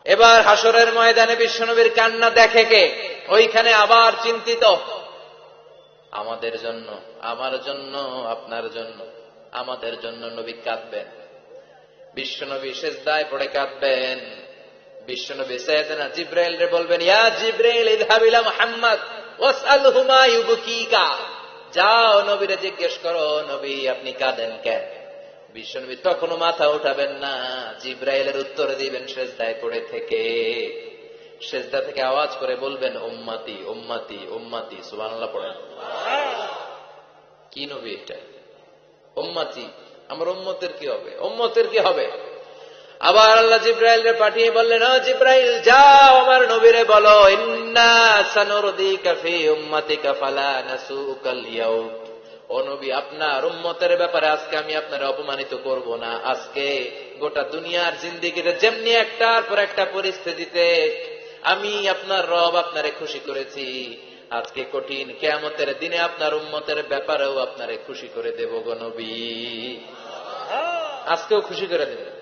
এবার হাসরের ময়দানে বিশ্বনবীর কান্না দেখে কে? ওইখানে আবার চিন্তিত, আমাদের জন্য, আমার জন্য, আপনার জন্য, আমাদের জন্য নবী কাঁদবেন। বিশ্বনবী সিজদায় পড়ে কাঁদবেন। বিশ্বনবী সাইয়েদনা জিবরাইলকে বলবেন, ইয়া জিবরাইল ইযহাব ইলা মুহাম্মদ ওয়াসআলহু মা ইউবকিকা। যাও নবীরে জিজ্ঞেস করো, নবী আপনি কাঁদেন কেন? বিশ্বনবী তখনও মাথা উঠাবেন না, জিবরাইলের উত্তর দিবেন সিজদায় পড়ে থেকে। সিজদা থেকে আওয়াজ করে বলবেন, উম্মতি উম্মতি উম্মতি। সুবহানাল্লাহ পড়েন। কি নবী এটা? উম্মতি, আমার উম্মতের কি হবে, উম্মতের কি হবে? আবার আল্লাহ জিবরাইলকে পাঠিয়ে বললেন, ও জিবরাইল যাও আমার নবীরে বলো, ইন্না সানুরদিকা ফি উম্মতিকা ফালা নাসুকাল ইয়াউম। ও নবী, আপনার উম্মতের ব্যাপারে আজকে আমি আপনার অপমানিত করব না। আজকে গোটা দুনিয়ার জিন্দেগিতে যেমনি একটার পর একটা পরিস্থিতিতে আমি আপনার রব আপনারে খুশি করেছি, আজকে কঠিন কিয়ামতের দিনে আপনার উম্মতের ব্যাপারেও আপনারে খুশি করে দেব গো নবী। আজকেও খুশি করে দেবেন।